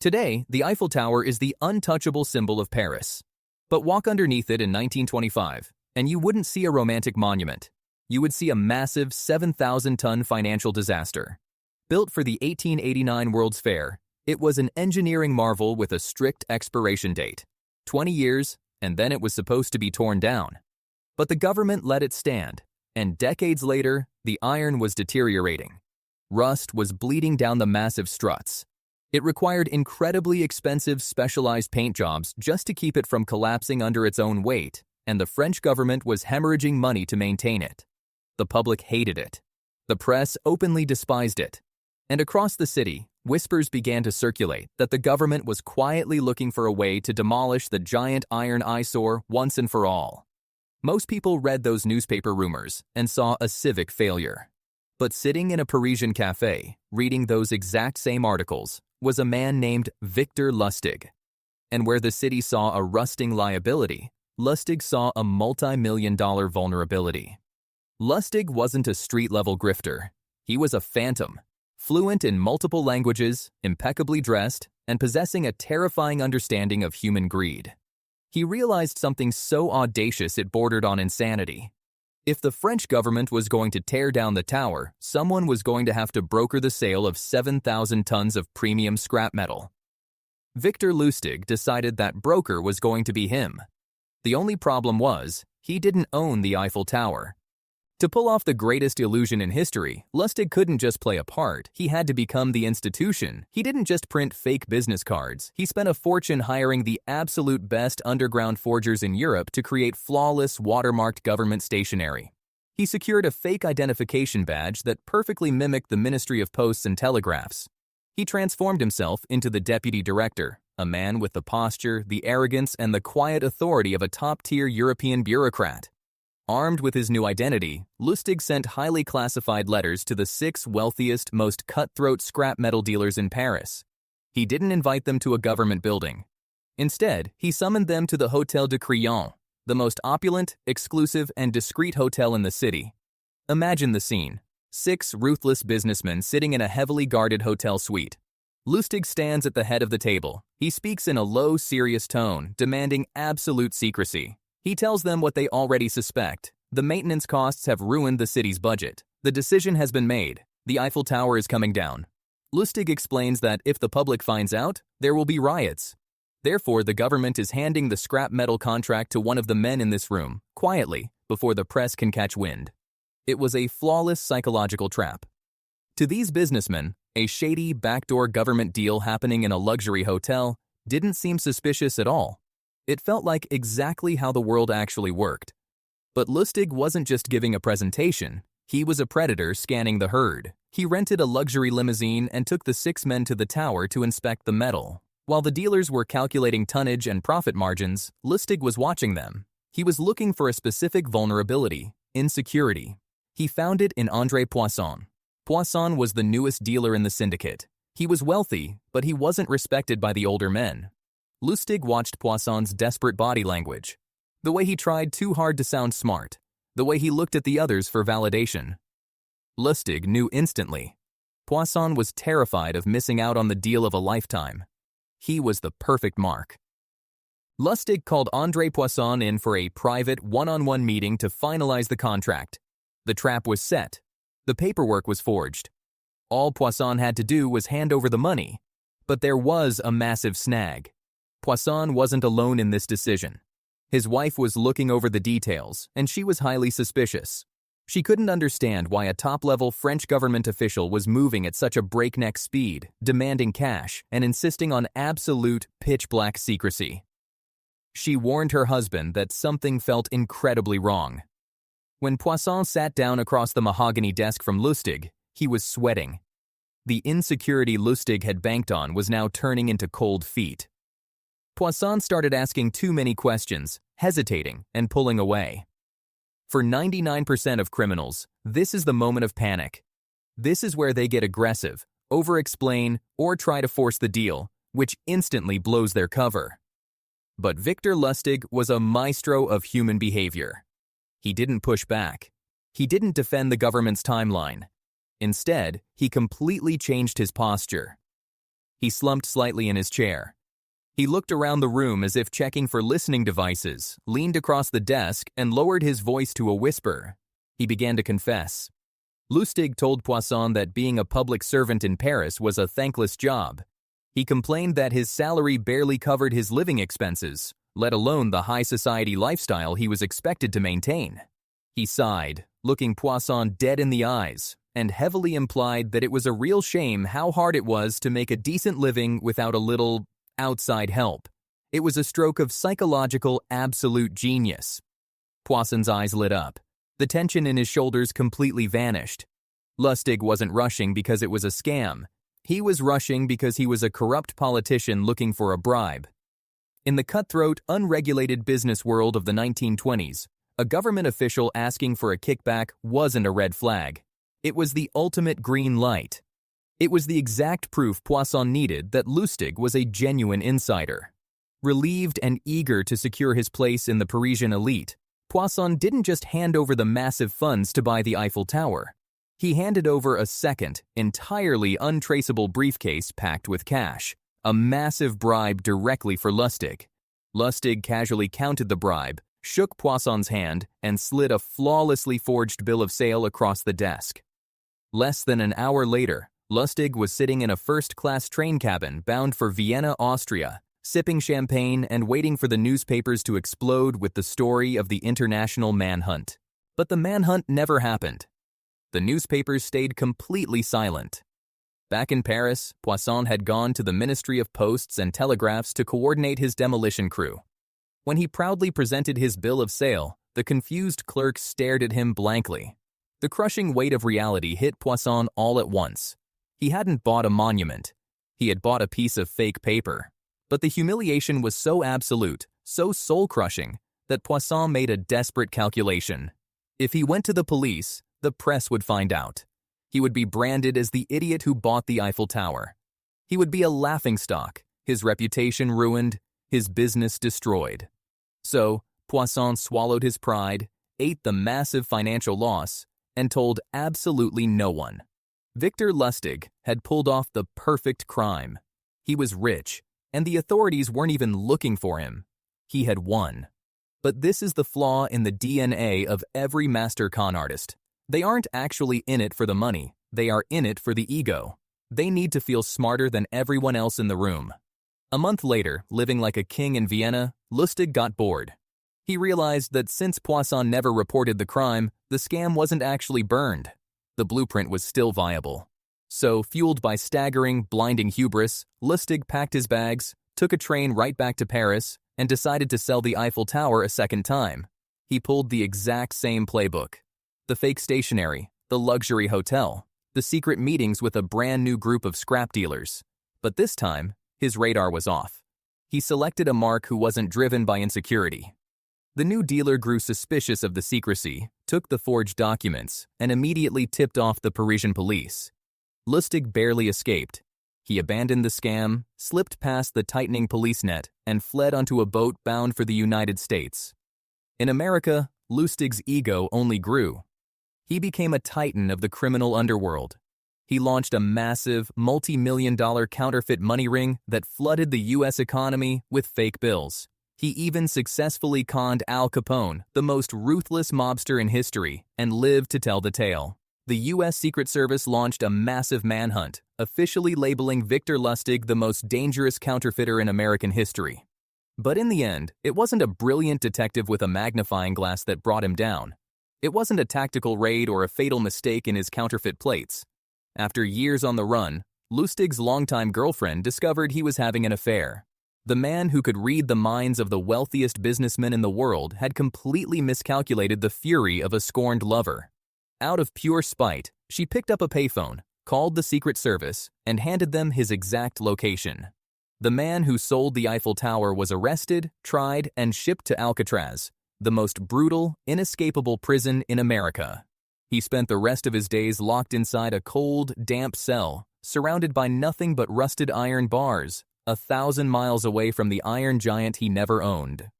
Today, the Eiffel Tower is the untouchable symbol of Paris. But walk underneath it in 1925, and you wouldn't see a romantic monument. You would see a massive 7,000-ton financial disaster. Built for the 1889 World's Fair, it was an engineering marvel with a strict expiration date. 20 years, and then it was supposed to be torn down. But the government let it stand, and decades later, the iron was deteriorating. Rust was bleeding down the massive struts. It required incredibly expensive specialized paint jobs just to keep it from collapsing under its own weight, and the French government was hemorrhaging money to maintain it. The public hated it. The press openly despised it. And across the city, whispers began to circulate that the government was quietly looking for a way to demolish the giant iron eyesore once and for all. Most people read those newspaper rumors and saw a civic failure. But sitting in a Parisian cafe, reading those exact same articles, was a man named Victor Lustig. And where the city saw a rusting liability, Lustig saw a multi-million-dollar vulnerability. Lustig wasn't a street-level grifter. He was a phantom, fluent in multiple languages, impeccably dressed, and possessing a terrifying understanding of human greed. He realized something so audacious it bordered on insanity. If the French government was going to tear down the tower, someone was going to have to broker the sale of 7,000 tons of premium scrap metal. Victor Lustig decided that broker was going to be him. The only problem was, he didn't own the Eiffel Tower. To pull off the greatest illusion in history, Lustig couldn't just play a part, he had to become the institution. He didn't just print fake business cards, he spent a fortune hiring the absolute best underground forgers in Europe to create flawless, watermarked government stationery. He secured a fake identification badge that perfectly mimicked the Ministry of Posts and Telegraphs. He transformed himself into the deputy director, a man with the posture, the arrogance, and the quiet authority of a top-tier European bureaucrat. Armed with his new identity, Lustig sent highly classified letters to the 6 wealthiest, most cutthroat scrap metal dealers in Paris. He didn't invite them to a government building. Instead, he summoned them to the Hotel de Crillon, the most opulent, exclusive, and discreet hotel in the city. Imagine the scene. 6 ruthless businessmen sitting in a heavily guarded hotel suite. Lustig stands at the head of the table. He speaks in a low, serious tone, demanding absolute secrecy. He tells them what they already suspect. The maintenance costs have ruined the city's budget. The decision has been made. The Eiffel Tower is coming down. Lustig explains that if the public finds out, there will be riots. Therefore, the government is handing the scrap metal contract to one of the men in this room, quietly, before the press can catch wind. It was a flawless psychological trap. To these businessmen, a shady, backdoor government deal happening in a luxury hotel didn't seem suspicious at all. It felt like exactly how the world actually worked. But Lustig wasn't just giving a presentation. He was a predator scanning the herd. He rented a luxury limousine and took the 6 men to the tower to inspect the metal. While the dealers were calculating tonnage and profit margins, Lustig was watching them. He was looking for a specific vulnerability, insecurity. He found it in André Poisson. Poisson was the newest dealer in the syndicate. He was wealthy, but he wasn't respected by the older men. Lustig watched Poisson's desperate body language, the way he tried too hard to sound smart, the way he looked at the others for validation. Lustig knew instantly. Poisson was terrified of missing out on the deal of a lifetime. He was the perfect mark. Lustig called André Poisson in for a private, one-on-one meeting to finalize the contract. The trap was set. The paperwork was forged. All Poisson had to do was hand over the money. But there was a massive snag. Poisson wasn't alone in this decision. His wife was looking over the details, and she was highly suspicious. She couldn't understand why a top-level French government official was moving at such a breakneck speed, demanding cash, and insisting on absolute pitch-black secrecy. She warned her husband that something felt incredibly wrong. When Poisson sat down across the mahogany desk from Lustig, he was sweating. The insecurity Lustig had banked on was now turning into cold feet. Poisson started asking too many questions, hesitating, and pulling away. For 99% of criminals, this is the moment of panic. This is where they get aggressive, over-explain, or try to force the deal, which instantly blows their cover. But Victor Lustig was a maestro of human behavior. He didn't push back. He didn't defend the government's timeline. Instead, he completely changed his posture. He slumped slightly in his chair. He looked around the room as if checking for listening devices, leaned across the desk, and lowered his voice to a whisper. He began to confess. Lustig told Poisson that being a public servant in Paris was a thankless job. He complained that his salary barely covered his living expenses, let alone the high society lifestyle he was expected to maintain. He sighed, looking Poisson dead in the eyes, and heavily implied that it was a real shame how hard it was to make a decent living without a little outside help. It was a stroke of psychological absolute genius. Poisson's eyes lit up. The tension in his shoulders completely vanished. Lustig wasn't rushing because it was a scam. He was rushing because he was a corrupt politician looking for a bribe. In the cutthroat, unregulated business world of the 1920s, a government official asking for a kickback wasn't a red flag. It was the ultimate green light. It was the exact proof Poisson needed that Lustig was a genuine insider. Relieved and eager to secure his place in the Parisian elite, Poisson didn't just hand over the massive funds to buy the Eiffel Tower. He handed over a second, entirely untraceable briefcase packed with cash, a massive bribe directly for Lustig. Lustig casually counted the bribe, shook Poisson's hand, and slid a flawlessly forged bill of sale across the desk. Less than an hour later, Lustig was sitting in a first-class train cabin bound for Vienna, Austria, sipping champagne and waiting for the newspapers to explode with the story of the international manhunt. But the manhunt never happened. The newspapers stayed completely silent. Back in Paris, Poisson had gone to the Ministry of Posts and Telegraphs to coordinate his demolition crew. When he proudly presented his bill of sale, the confused clerk stared at him blankly. The crushing weight of reality hit Poisson all at once. He hadn't bought a monument. He had bought a piece of fake paper. But the humiliation was so absolute, so soul-crushing, that Poisson made a desperate calculation. If he went to the police, the press would find out. He would be branded as the idiot who bought the Eiffel Tower. He would be a laughingstock, his reputation ruined, his business destroyed. So, Poisson swallowed his pride, ate the massive financial loss, and told absolutely no one. Victor Lustig had pulled off the perfect crime. He was rich, and the authorities weren't even looking for him. He had won. But this is the flaw in the DNA of every master con artist. They aren't actually in it for the money. They are in it for the ego. They need to feel smarter than everyone else in the room. A month later, living like a king in Vienna, Lustig got bored. He realized that since Poisson never reported the crime, the scam wasn't actually burned. The blueprint was still viable. So, fueled by staggering, blinding hubris, Lustig packed his bags, took a train right back to Paris, and decided to sell the Eiffel Tower a second time. He pulled the exact same playbook. The fake stationery, the luxury hotel, the secret meetings with a brand new group of scrap dealers. But this time, his radar was off. He selected a mark who wasn't driven by insecurity. The new dealer grew suspicious of the secrecy, took the forged documents, and immediately tipped off the Parisian police. Lustig barely escaped. He abandoned the scam, slipped past the tightening police net, and fled onto a boat bound for the United States. In America, Lustig's ego only grew. He became a titan of the criminal underworld. He launched a massive, multi-million-dollar counterfeit money ring that flooded the U.S. economy with fake bills. He even successfully conned Al Capone, the most ruthless mobster in history, and lived to tell the tale. The U.S. Secret Service launched a massive manhunt, officially labeling Victor Lustig the most dangerous counterfeiter in American history. But in the end, it wasn't a brilliant detective with a magnifying glass that brought him down. It wasn't a tactical raid or a fatal mistake in his counterfeit plates. After years on the run, Lustig's longtime girlfriend discovered he was having an affair. The man who could read the minds of the wealthiest businessmen in the world had completely miscalculated the fury of a scorned lover. Out of pure spite, she picked up a payphone, called the Secret Service, and handed them his exact location. The man who sold the Eiffel Tower was arrested, tried, and shipped to Alcatraz, the most brutal, inescapable prison in America. He spent the rest of his days locked inside a cold, damp cell, surrounded by nothing but rusted iron bars, 1,000 miles away from the iron giant he never owned.